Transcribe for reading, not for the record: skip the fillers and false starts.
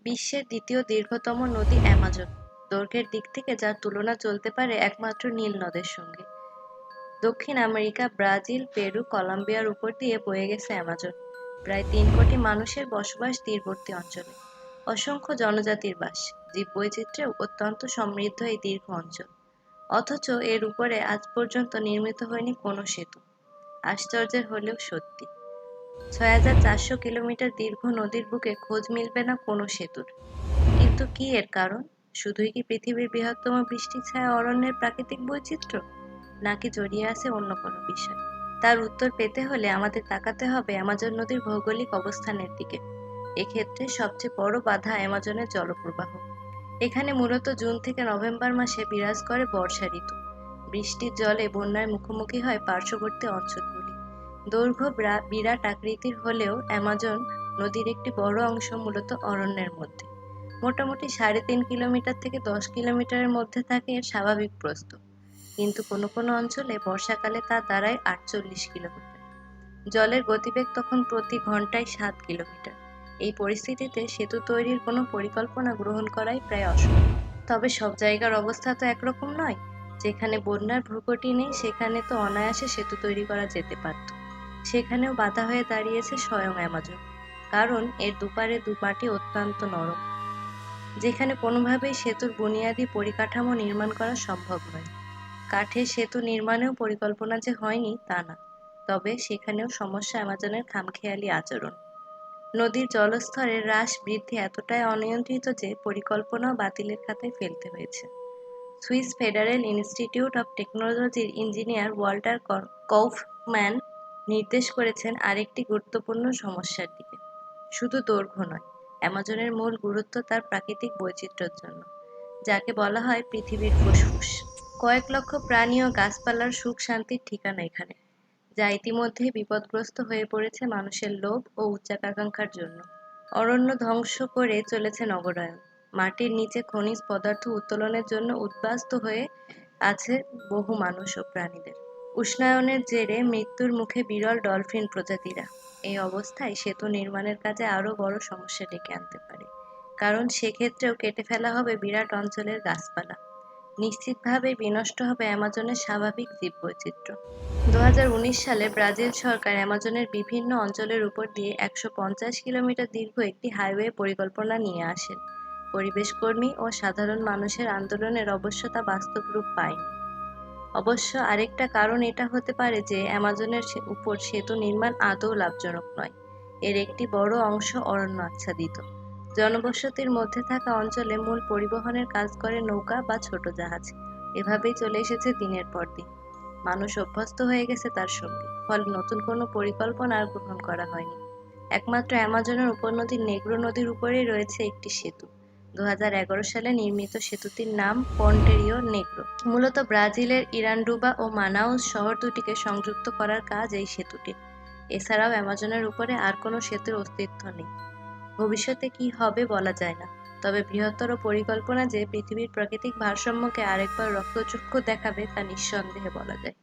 বিশ্বের দ্বিতীয় দীর্ঘতম নদী অ্যামাজন, দৈর্ঘ্যের দিক থেকে যার তুলনা চলতে পারে একমাত্র নীল নদের সঙ্গে। দক্ষিণ আমেরিকা, ব্রাজিল, পেরু, কলম্বিয়ার উপর দিয়ে বয়ে গেছে অ্যামাজন। প্রায় ৩ কোটি মানুষের বসবাস তীরবর্তী অঞ্চলে। অসংখ্য জনজাতির বাস, জীববৈচিত্র্যেও অত্যন্ত সমৃদ্ধ এই দীর্ঘ অঞ্চল। অথচ এর উপরে আজ পর্যন্ত নির্মিত হয়নি কোনো সেতু। আশ্চর্যের হলেও সত্যি, ৬,৪০০ কিলোমিটার দীর্ঘ নদীর বুকে খোঁজ মিলবে না কোনো সেতুর। কিন্তু কি এর কারণ? শুধুই কি পৃথিবীর বৃহত্তম বৃষ্টি ছায়া অরণ্যের প্রাকৃতিক বৈচিত্র্য, নাকি জড়িয়ে আছে অন্য কোনো বিষয়? তার উত্তর পেতে হলে আমাদের তাকাতে হবে অ্যামাজন নদীর ভৌগোলিক অবস্থানের দিকে। এক্ষেত্রে সবচেয়ে বড় বাধা অ্যামাজনের জলপ্রবাহ। এখানে মূলত জুন থেকে নভেম্বর মাসে বিরাজ করে বর্ষা ঋতু। বৃষ্টির জলে বন্যার মুখোমুখি হয় পার্শ্ববর্তী অঞ্চলগুলি। দৈর্ঘ্য বিরাট আকৃতির হলেও অ্যামাজন নদীর একটি বড় অংশ মূলত অরণ্যের মধ্যে। মোটামুটি ৩.৫ কিলোমিটার থেকে ১০ কিলোমিটারের মধ্যে থাকে এর স্বাভাবিক প্রস্থ, কিন্তু কোনো কোনো অঞ্চলে বর্ষাকালে তা দাঁড়ায় ৪৮ কিলোমিটার। জলের গতিবেগ তখন প্রতি ঘন্টায় ৭ কিলোমিটার। এই পরিস্থিতিতে সেতু তৈরির কোনো পরিকল্পনা গ্রহণ করাই প্রায় অসম্ভব। তবে সব জায়গার অবস্থা তো একরকম নয়। যেখানে বন্যার ভ্রুকুটি নেই সেখানে তো অনায়াসে সেতু তৈরি করা যেতে পারত। সেখানেও বাধা হয়ে দাঁড়িয়েছে স্বয়ং অ্যামাজন। কারণ এর দুপারে মাটি অত্যন্ত নরম, যেখানে কোনোভাবেই সেতুর বুনিয়াদি পরিকাঠামো নির্মাণ করা সম্ভব নয়। কাঠের সেতু নির্মাণেও পরিকল্পনা যে হয়নি তা না, তবে সেখানেও সমস্যা অ্যামাজনের খামখেয়ালি আচরণ। নদীর জলস্তরের হ্রাস বৃদ্ধি এতটাই অনিয়ন্ত্রিত যে পরিকল্পনাও বাতিলের খাতায় ফেলতে হয়েছে। সুইস ফেডারেল ইনস্টিটিউট অব টেকনোলজির ইঞ্জিনিয়ার ওয়াল্টার কৌফম্যান নির্দেশ করেছেন আরেকটি গুরুত্বপূর্ণ সমস্যার দিকে। শুধু দৈর্ঘ্য নয়, অ্যামাজনের মূল গুরুত্ব তার প্রাকৃতিক বৈচিত্র্যের জন্য, যাকে বলা হয় পৃথিবীর ফুসফুস। কয়েক লক্ষ প্রাণী ও গাছপালার সুখ শান্তির ঠিকানা এখানে, যা ইতিমধ্যেই বিপদগ্রস্ত হয়ে পড়েছে মানুষের লোভ ও উচ্চাকাঙ্ক্ষার জন্য। অরণ্য ধ্বংস করে চলেছে নগরায়ন। মাটির নিচে খনিজ পদার্থ উত্তোলনের জন্য উদ্বাস্তু হয়ে আছে বহু মানুষ ও প্রাণীদের। উষ্ণায়নের জেরে মৃত্যুর মুখে বিরল ডলফিন প্রজাতিরা। এই অবস্থায় সেতু নির্মাণের কাজে আরও বড় সমস্যা ডেকে আনতে পারে, কারণ সেক্ষেত্রেও কেটে ফেলা হবে বিরাট অঞ্চলের গাছপালা। নিশ্চিতভাবেই বিনষ্ট হবে অ্যামাজনের স্বাভাবিক জীববৈচিত্র্য। ২০১৯ সালে ব্রাজিল সরকার অ্যামাজনের বিভিন্ন অঞ্চলের উপর দিয়ে ১৫০ কিলোমিটার দীর্ঘ একটি হাইওয়ে পরিকল্পনা নিয়ে আসেন। পরিবেশকর্মী ও সাধারণ মানুষের আন্দোলনের অবশ্য তা বাস্তব রূপ পায়নি। অবশ্য আরেকটা কারণ এটা হতে পারে যে অ্যামাজনের উপর সেতু নির্মাণ আদৌ লাভজনক নয়। এর একটি বড় অংশ অরণ্য আচ্ছাদিত। জনবসতির মধ্যে থাকা অঞ্চলে মূল পরিবহনের কাজ করে নৌকা বা ছোট জাহাজ। এভাবেই চলে এসেছে দিনের পর দিন। মানুষ অভ্যস্ত হয়ে গেছে তার সঙ্গে, ফলে নতুন কোনো পরিকল্পনা আর গ্রহণ করা হয়নি। একমাত্র অ্যামাজনের উপনদী নেগ্রো নদীর উপরেই রয়েছে একটি সেতু। ২০১১ সালে নির্মিত সেতুটির নাম পন্টে রিও নেগ্রো। মূলত ব্রাজিলের ইরান্ডুবা ও মানাউস শহর দুটিকে সংযুক্ত করার কাজ এই সেতুটির। এছাড়াও অ্যামাজনের উপরে আর কোনো সেতুর অস্তিত্ব নেই। ভবিষ্যতে কি হবে বলা যায় না, তবে বৃহত্তর পরিকল্পনা যে পৃথিবীর প্রাকৃতিক ভারসাম্যকে আরেকবার রক্তচক্ষু দেখাবে তা নিঃসন্দেহে বলা যায়।